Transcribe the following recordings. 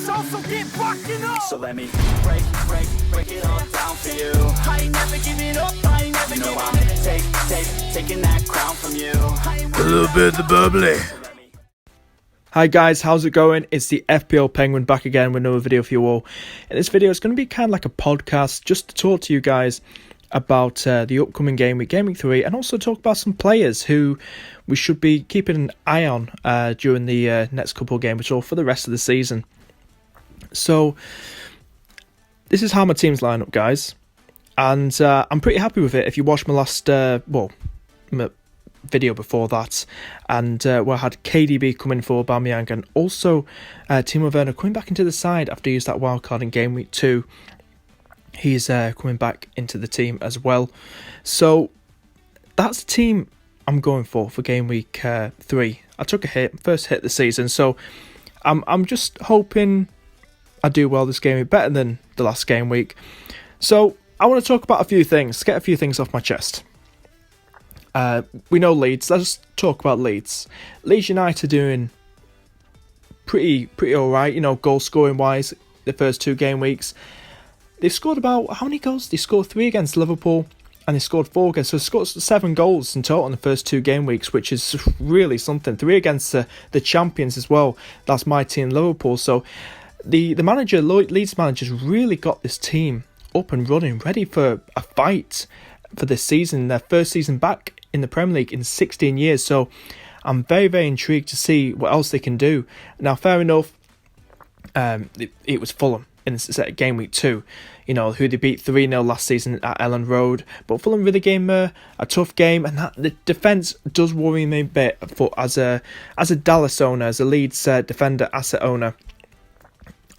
show, so get rocking up. So let me break it all down for you. I ain't never giving up, I ain't never giving I'm taking that crown from you. A little bit of the bubbly. Hi guys, how's it going? It's the FPL Penguin back again with another video for you all. In this video, it's going to be kind of like a podcast just to talk to you guys about the upcoming game week 3, and also talk about some players who we should be keeping an eye on during the next couple of games or for the rest of the season. So, this is how my team's line up, guys, and I'm pretty happy with it. If you watched my last, my video before that, and where I had KDB coming for Aubameyang, and also Timo Werner coming back into the side after he used that wildcard in game week 2. He's coming back into the team as well. So that's the team I'm going for game week 3. I took a first hit of the season, so I'm just hoping I do well this game week, better than the last game week. So I want to talk about a few things, get a few things off my chest. We know Leeds. Let's talk about Leeds. Leeds United doing pretty alright, goal scoring wise, the first 2 game weeks. They've scored about, how many goals? They scored 3 against Liverpool, and they scored 4 against, so they scored 7 goals in total in the first 2 game weeks, which is really something. 3 against the champions as well. That's my team, Liverpool. So the manager, Leeds manager's really got this team up and running, ready for a fight for this season, their first season back in the Premier League in 16 years. So I'm very, very intrigued to see what else they can do. Now, fair enough, it was Fulham in game week 2, who they beat 3-0 last season at Elland Road. But Fulham really gave them a tough game, and that the defence does worry me a bit for as a Dallas owner, as a Leeds defender, asset owner.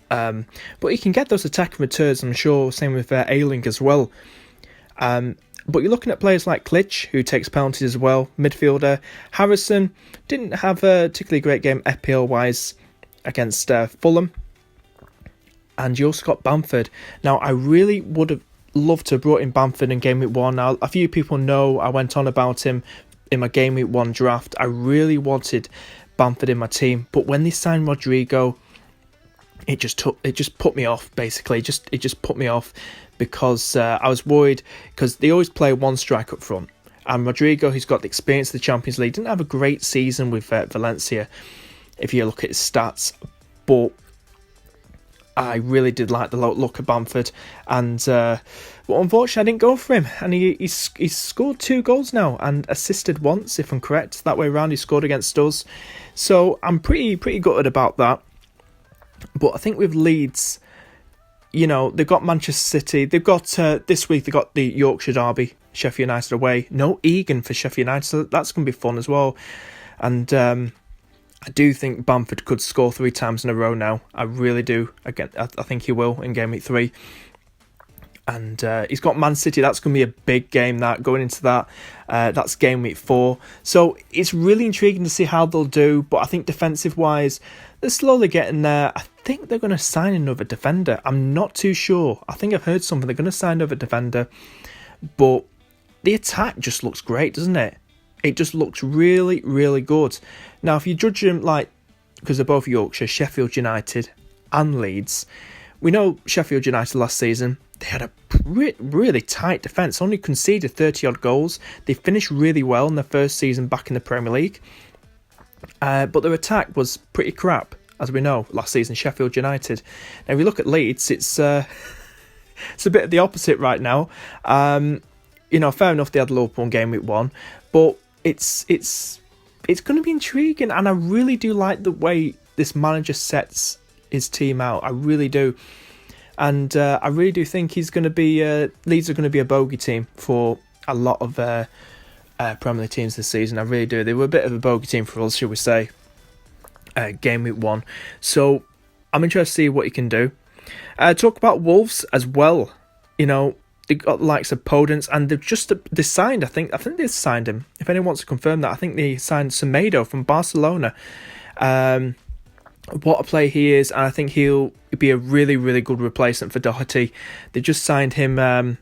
But he can get those attacking returns, I'm sure. Same with Ayling as well. But you're looking at players like Klitsch, who takes penalties as well. Midfielder Harrison didn't have a particularly great game FPL-wise against Fulham. And you also got Bamford. Now, I really would have loved to have brought in Bamford in game week 1. Now, a few people know I went on about him in my game week 1 draft. I really wanted Bamford in my team. But when they signed Rodrigo, it just put me off, basically. It just put me off because I was worried, because they always play one striker up front. And Rodrigo, who's got the experience of the Champions League, didn't have a great season with Valencia, if you look at his stats. But I really did like the look of Bamford, and well, unfortunately I didn't go for him, and he's scored 2 goals now and assisted once, if I'm correct. That way around, he scored against us, so I'm pretty gutted about that. But I think with Leeds, they've got Manchester City, they've got this week they've got the Yorkshire derby, Sheffield United away. No Egan for Sheffield United, so that's going to be fun as well. And I do think Bamford could score 3 times in a row now. I really do. Again, I think he will in game week 3. And he's got Man City. That's going to be a big game, that going into that. That's game week 4. So it's really intriguing to see how they'll do. But I think defensive-wise, they're slowly getting there. I think they're going to sign another defender. I'm not too sure. I think I've heard something. They're going to sign another defender. But the attack just looks great, doesn't it? It just looks really, really good. Now, if you judge them because they're both Yorkshire, Sheffield United and Leeds, we know Sheffield United last season, they had a really tight defence, only conceded 30-odd goals. They finished really well in their first season back in the Premier League. But their attack was pretty crap, as we know, last season, Sheffield United. Now, if you look at Leeds, it's a bit of the opposite right now. Fair enough, they had Liverpool in game week 1, but it's going to be intriguing, and I really do like the way this manager sets his team out. I really do, and I really do think he's going to be Leeds are going to be a bogey team for a lot of Premier League teams this season. I really do. They were a bit of a bogey team for us, should we say, game week 1. So I'm interested to see what he can do. Talk about Wolves as well. They got the likes of Podence, and they signed, I think they signed him. If anyone wants to confirm that, I think they signed Semedo from Barcelona. What a player he is, and I think he'll be a really, really good replacement for Doherty. They just signed him.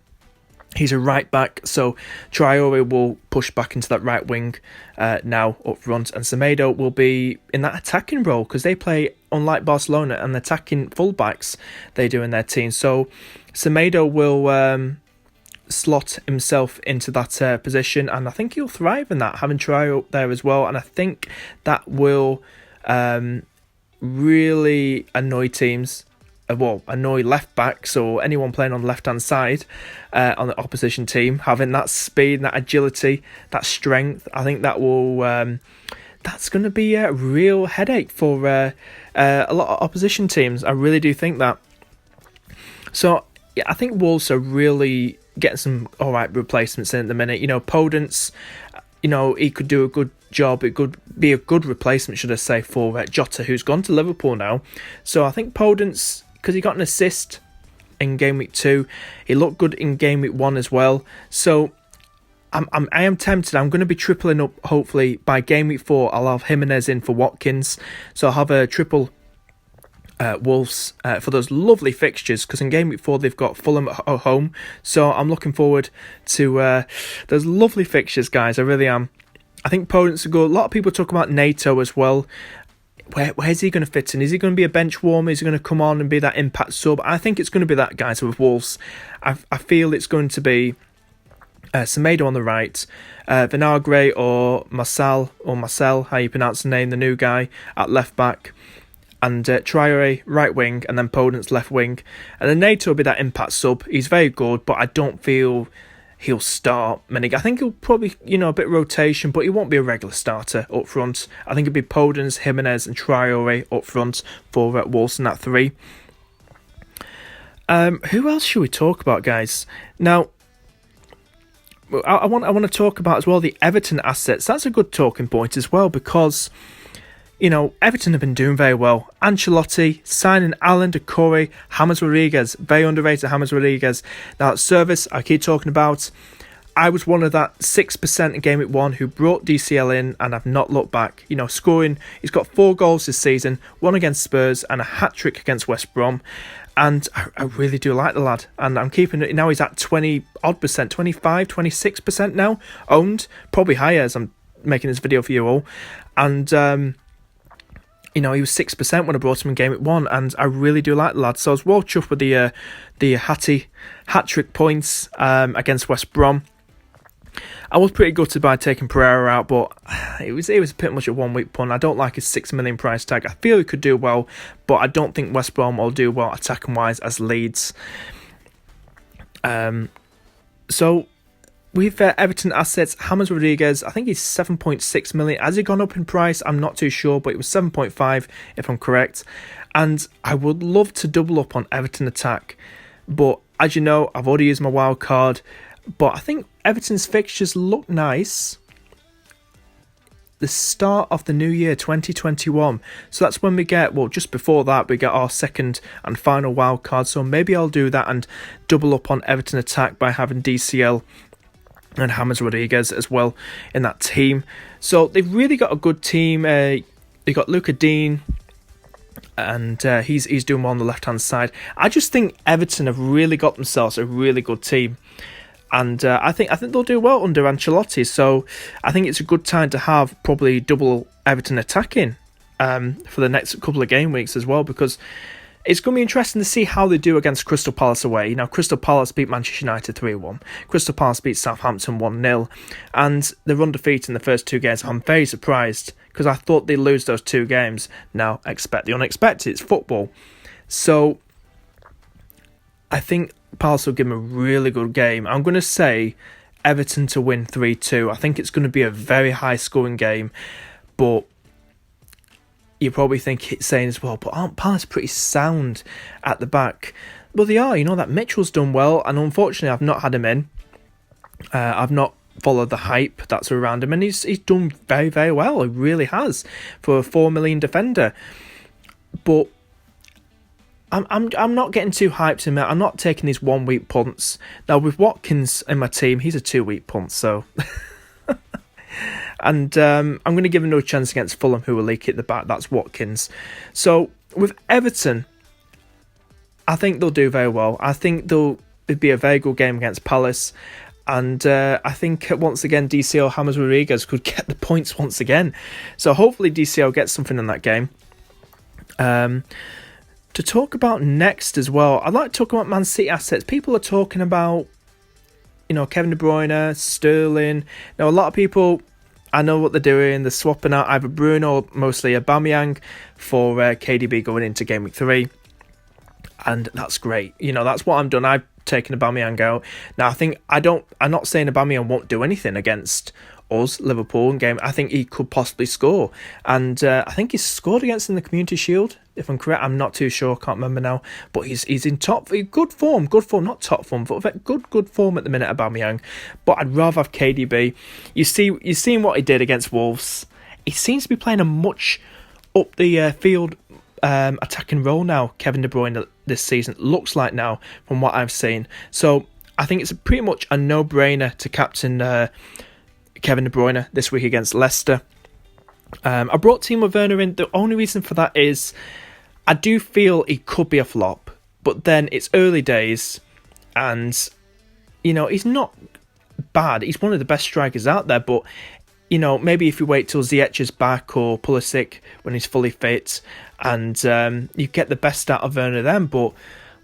He's a right back, so Traore will push back into that right wing now up front, and Semedo will be in that attacking role because they play unlike Barcelona, an attacking fullbacks they do in their team. So Semedo will slot himself into that position, and I think he'll thrive in that, having Traore up there as well. And I think that will really annoy teams. Annoy left backs or anyone playing on the left hand side on the opposition team, having that speed, that agility, that strength. I think that will that's going to be a real headache for a lot of opposition teams. I really do think that. So yeah, I think Wolves are really getting some alright replacements in at the minute. Podence, he could do a good job. It could be a good replacement, should I say, for Jota, who's gone to Liverpool now. So I think Podence, because he got an assist in game week 2, he looked good in game week 1 as well. So I am tempted. I'm going to be tripling up. Hopefully by game week 4, I'll have Jimenez in for Watkins. So I'll have a triple Wolves for those lovely fixtures, because in game week 4 they've got Fulham at home. So I'm looking forward to those lovely fixtures, guys. I really am. I think Podence will go. A lot of people talk about NATO as well. Where's he going to fit in? Is he going to be a bench warmer? Is he going to come on and be that impact sub? I think it's going to be that, guys, with Wolves. I feel it's going to be Semedo on the right, Vinagre or Marcel, how you pronounce the name, the new guy, at left back, and Traore right wing, and then Podence left wing. And then NATO will be that impact sub. He's very good, but I don't feel he'll start many. I think he'll probably, a bit of rotation, but he won't be a regular starter up front. I think it'll be Podence, Jimenez and Traore up front for Wolves in that 3. Who else should we talk about, guys? Now, I want to talk about as well the Everton assets. That's a good talking point as well, because Everton have been doing very well. Ancelotti signing Alan Decore, James Rodriguez, very underrated James Rodriguez. Now, service I keep talking about. I was one of that 6% in game week 1 who brought DCL in, and I've not looked back. Scoring, he's got 4 goals this season, 1 against Spurs and a hat-trick against West Brom. And I really do like the lad. And I'm keeping it. Now he's at 20-odd%, 25, 26% now, owned. Probably higher as I'm making this video for you all. And he was 6% when I brought him in game week 1, and I really do like the lad. So I was well chuffed with the hat-trick points against West Brom. I was pretty gutted by taking Pereira out, but it was pretty much a 1 week punt. I don't like his 6 million price tag. I feel he could do well, but I don't think West Brom will do well attacking wise as Leeds. So with Everton assets, James Rodriguez, I think he's 7.6 million. Has he gone up in price? I'm not too sure, but it was 7.5 if I'm correct. And I would love to double up on Everton attack, but as you know, I've already used my wild card. But I think Everton's fixtures look nice. The start of the new year, 2021. So that's when we get, just before that, we get our second and final wild card. So maybe I'll do that and double up on Everton attack by having DCL and James Rodriguez as well in that team. So they've really got a good team. They've got Luca Dean, and he's doing well on the left-hand side. I just think Everton have really got themselves a really good team. And I think they'll do well under Ancelotti. So I think it's a good time to have probably double Everton attacking for the next couple of game weeks as well, because it's going to be interesting to see how they do against Crystal Palace away. Crystal Palace beat Manchester United 3-1. Crystal Palace beat Southampton 1-0. And they're undefeated in the first 2 games. I'm very surprised, because I thought they'd lose those 2 games. Now, expect the unexpected. It's football. So I think Palace will give them a really good game. I'm going to say Everton to win 3-2. I think it's going to be a very high scoring game, but you probably think it's saying as well, but aren't Palace pretty sound at the back? Well, they are. That Mitchell's done well, and unfortunately I've not had him in. I've not followed the hype that's around him, and he's done very, very well. He really has for a 4 million defender. But I'm not getting too hyped in that. I'm not taking these 1 week punts. Now with Watkins in my team, he's a 2 week punt, so and I'm going to give him no chance against Fulham, who will leak it at the back. That's Watkins. So with Everton, I think they'll do very well. I think it'll be a very good game against Palace. And I think once again, DCL James Rodriguez could get the points once again. So hopefully DCL gets something in that game. To talk about next as well, I'd like to talk about Man City assets. People are talking about, Kevin De Bruyne, Sterling. Now, a lot of people, I know what they're doing. They're swapping out either Bruno or mostly Aubameyang for KDB going into Game Week 3. And that's great. That's what I'm done. I've taken Aubameyang out. Now, I'm not saying Aubameyang won't do anything against us, Liverpool, in game. I think he could possibly score. And I think he's scored against in the Community Shield, if I'm correct. I'm not too sure, can't remember now. But he's in good form, not top form, but good form at the minute, Aubameyang. But I'd rather have KDB. You've seen what he did against Wolves. He seems to be playing a much up the field attacking role now, Kevin De Bruyne, this season. Looks like now, from what I've seen. So I think it's pretty much a no-brainer to captain Kevin De Bruyne this week against Leicester. I brought Timo Werner in. The only reason for that is I do feel he could be a flop, but then it's early days, and he's not bad. He's one of the best strikers out there, but maybe if you wait till Ziyech is back or Pulisic when he's fully fit, and you get the best out of Werner then. But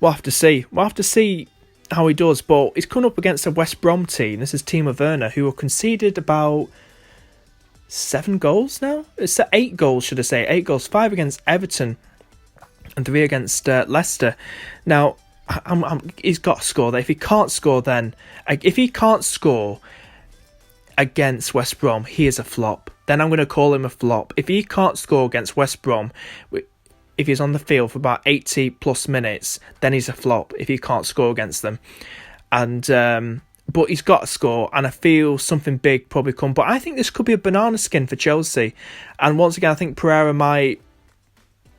we'll have to see. We'll have to see how he does. But he's coming up against a West Brom team. This is Timo Werner, who have conceded about 7 goals now. It's 8 goals, should I say? 8 goals, 5 against Everton and 3 against Leicester. Now, he's got to score there. If he can't score, against West Brom, he is a flop. Then I'm going to call him a flop. If he can't score against West Brom, if he's on the field for about 80 plus minutes, then he's a flop if he can't score against them. And but he's got to score, and I feel something big probably come. But I think this could be a banana skin for Chelsea. And once again, I think Pereira might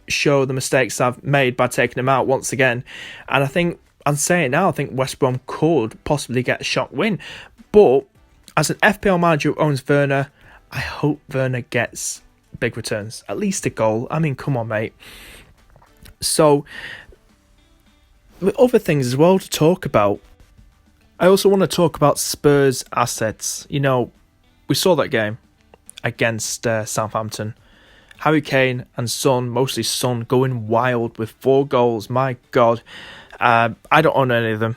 show the mistakes I've made by taking him out once again. And I think, I'm saying now, I think West Brom could possibly get a shock win. But as an FPL manager who owns Werner, I hope Werner gets big returns. At least a goal. I mean, come on, mate. So, with other things as well to talk about, I also want to talk about Spurs assets. We saw that game against Southampton. Harry Kane and Son, mostly Son, going wild with 4 goals. My God. I don't own any of them.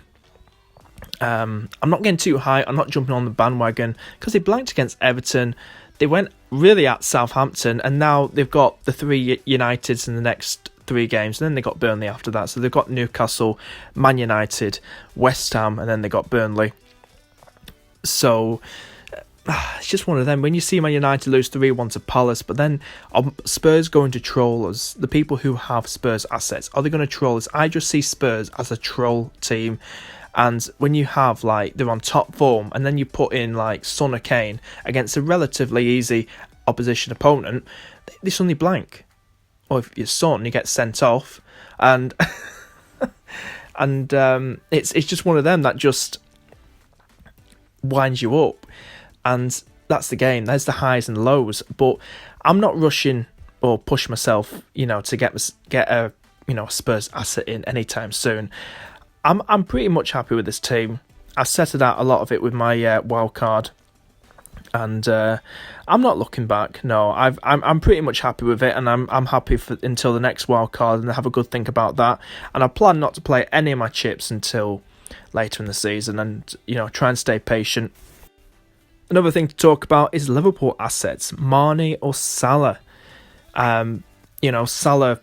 I'm not getting too high. I'm not jumping on the bandwagon because they blanked against Everton. They went really at Southampton, and now they've got the 3 Uniteds in the next 3 games, and then they got Burnley after that. So they've got Newcastle, Man United, West Ham, and then they got Burnley. So it's just one of them. When you see Man United lose 3-1 to Palace, but then Spurs going to troll us, the people who have Spurs assets, are they going to troll us? I just see Spurs as a troll team. And when you have, they're on top form, and then you put in, Son or Kane against a relatively easy opposition opponent, they suddenly blank. Or if you're Son, you get sent off. And it's just one of them that just winds you up. And that's the game. There's the highs and lows. But I'm not rushing or push myself, to get a Spurs asset in anytime soon. I'm pretty much happy with this team. I've settled out a lot of it with my wild card, and I'm not looking back. No, I'm pretty much happy with it, and I'm happy until the next wild card and have a good think about that. And I plan not to play any of my chips until later in the season, and try and stay patient. Another thing to talk about is Liverpool assets, Mane or Salah. Salah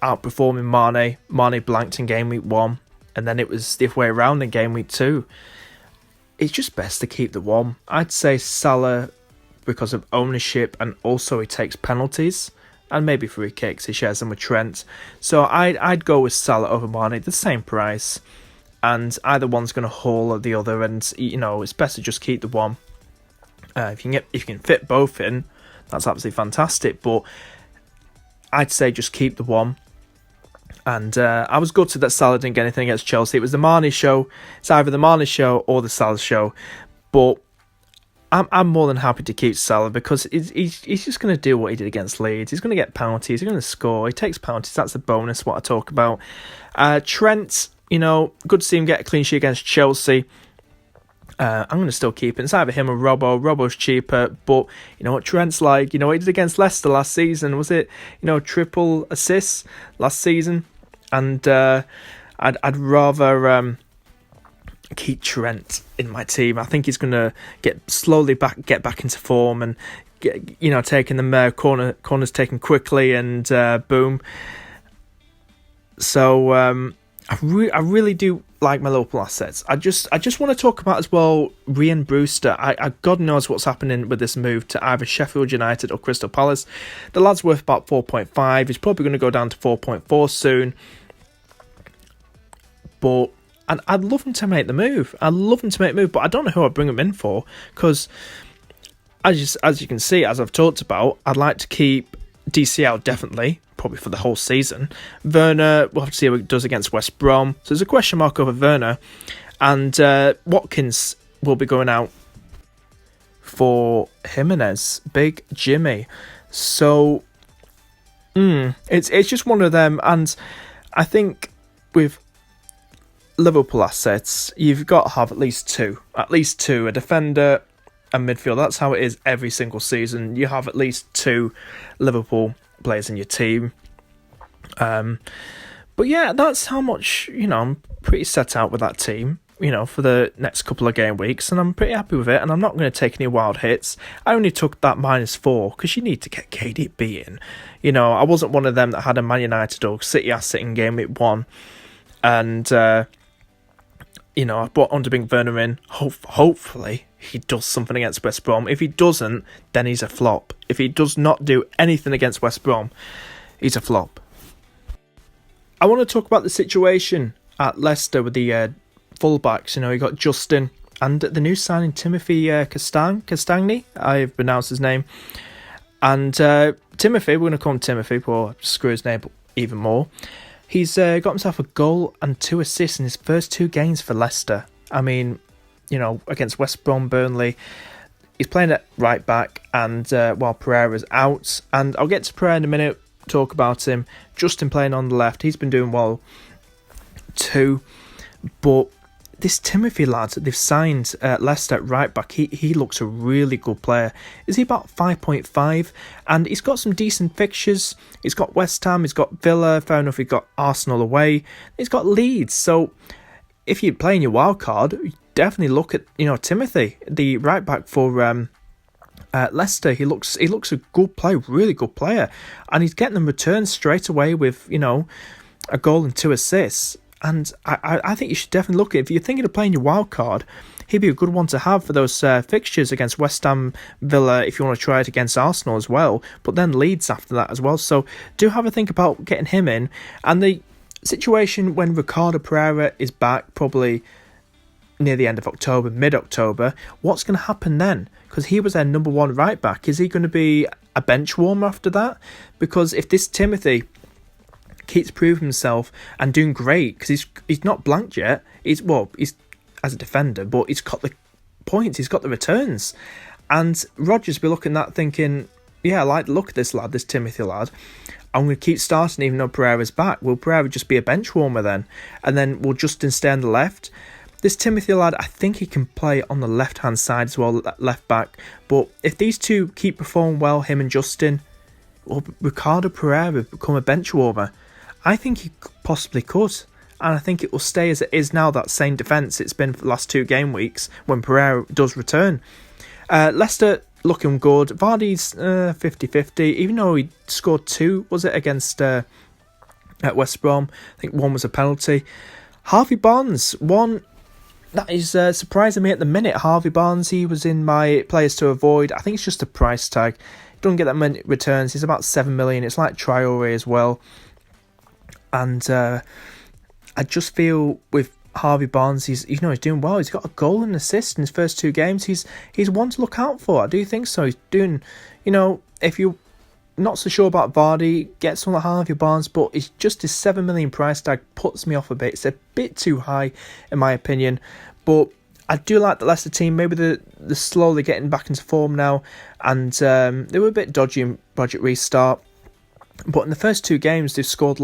outperforming Mane. Mane blanked in game week 1. And then it was the other way around in game week 2. It's just best to keep the 1. I'd say Salah because of ownership, and also he takes penalties and maybe free kicks. He shares them with Trent. So I'd go with Salah over Mane, the same price. And either one's going to haul the other, and it's best to just keep the 1. If you can fit both in, that's absolutely fantastic. But I'd say just keep the 1. And I was gutted that Salah didn't get anything against Chelsea. It was the Mane show. It's either the Mane show or the Salah show. But I'm more than happy to keep Salah because he's just going to do what he did against Leeds. He's going to get penalties. He's going to score. He takes penalties. That's a bonus, what I talk about. Trent, good to see him get a clean sheet against Chelsea. I'm going to still keep it. It's either him or Robbo. Robbo's cheaper, but you know what Trent's like. You know what he did against Leicester last season? Was it, triple assists last season? And I'd rather keep Trent in my team. I think he's going to get back into form and get, taking the corners taken quickly and boom. So I really do like my Liverpool assets. I just want to talk about as well Ryan Brewster. I God knows what's happening with this move to either Sheffield United or Crystal Palace. The lad's worth about 4.5. He's probably going to go down to 4.4 soon. But I'd love him to make the move. But I don't know who I'd bring him in for, because as you can see, as I've talked about, I'd like to keep DCL definitely, probably for the whole season. Werner, we'll have to see how it does against West Brom. So there's a question mark over Werner. And Watkins will be going out for Jimenez, Big Jimmy. So it's just one of them. And I think with Liverpool assets, you've got to have at least two, a defender and midfield. That's how it is every single season. You have at least two Liverpool players in your team. But yeah, that's how much, I'm pretty set out with that team, for the next couple of game weeks, and I'm pretty happy with it, and I'm not going to take any wild hits. I only took that -4 because you need to get KDB in. I wasn't one of them that had a Man United or City asset in game week 1, and I brought Underbink Werner in. Hopefully he does something against West Brom. If he doesn't, then he's a flop. If he does not do anything against West Brom, he's a flop. I want to talk about the situation at Leicester with the fullbacks. You got Justin and the new signing Timothy Castagne. I've pronounced his name. And Timothy, we're going to call him Timothy, but I'll screw his name up even more. He's got himself a goal and 2 assists in his first 2 games for Leicester. I mean, against West Brom, Burnley, he's playing at right back, and while Pereira's out, and I'll get to Pereira in a minute, talk about him. Justin playing on the left, he's been doing well too, but this Timothy lad that they've signed Leicester at right back, he looks a really good player. Is he about 5.5? And he's got some decent fixtures. He's got West Ham, he's got Villa, fair enough, he's got Arsenal away. He's got Leeds. So if you're playing your wild card, you definitely look at Timothy, the right back for Leicester. He looks a good player, really good player, and he's getting them returns straight away with a goal and 2 assists. And I think you should definitely look at it. If you're thinking of playing your wild card, he'd be a good one to have for those fixtures against West Ham, Villa, if you want to try it against Arsenal as well, but then Leeds after that as well. So do have a think about getting him in. And the situation when Ricardo Pereira is back, probably near the end of October, mid-October, what's going to happen then? Because he was their number 1 right back. Is he going to be a bench warmer after that? Because if this Timothy keeps proving himself and doing great, because he's not blanked yet. He's as a defender, but he's got the points, he's got the returns, and Rodgers be looking at that thinking, yeah, I like the look of this lad, this Timothy lad. I'm going to keep starting even though Pereira's back. Will Pereira just be a bench warmer then? And then will Justin stay on the left? This Timothy lad, I think he can play on the left-hand side as well, left back. But if these two keep performing well, him and Justin, will Ricardo Pereira become a bench warmer? I think he possibly could, and I think it will stay as it is now, that same defence it's been for the last 2 game weeks when Pereira does return. Leicester looking good. Vardy's 50-50, even though he scored 2, was it, against at West Brom? I think 1 was a penalty. Harvey Barnes, one that is surprising me at the minute. Harvey Barnes, he was in my players to avoid. I think it's just a price tag. He doesn't get that many returns. He's about 7 million. It's like Traore as well. And I just feel with Harvey Barnes, he's doing well. He's got a goal and assist in his first 2 games. He's one to look out for. I do think so. He's doing, if you're not so sure about Vardy, get someone like Harvey Barnes, but it's just his 7 million price tag puts me off a bit. It's a bit too high in my opinion. But I do like the Leicester team. Maybe they're slowly getting back into form now, and they were a bit dodgy in Project Restart. But in the first 2 games, they've scored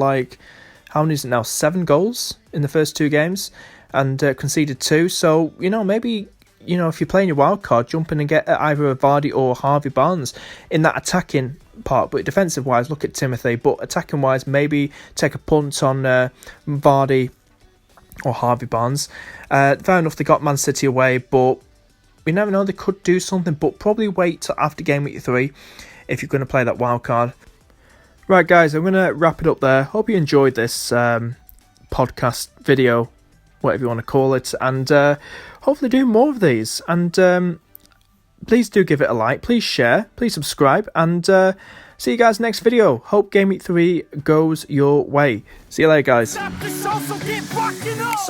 how many is it now? 7 goals in the first 2 games, and conceded 2. So, maybe you know, if you're playing your wild card, jump in and get either a Vardy or Harvey Barnes in that attacking part. But defensive wise, look at Timothy. But attacking wise, maybe take a punt on Vardy or Harvey Barnes. Fair enough, they got Man City away, but we never know, they could do something. But probably wait till after game week 3 if you're going to play that wild card. Right, guys, I'm going to wrap it up there. Hope you enjoyed this podcast video, whatever you want to call it, and hopefully do more of these. And please do give it a like, please share, please subscribe, and see you guys next video. Hope game week 3 goes your way. See you later, guys. So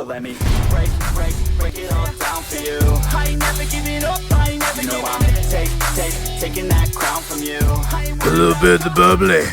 let me break it all down for you. I ain't never giving up, I ain't never You know giving I'm up. taking that crown from you. A little bit of the bubbly.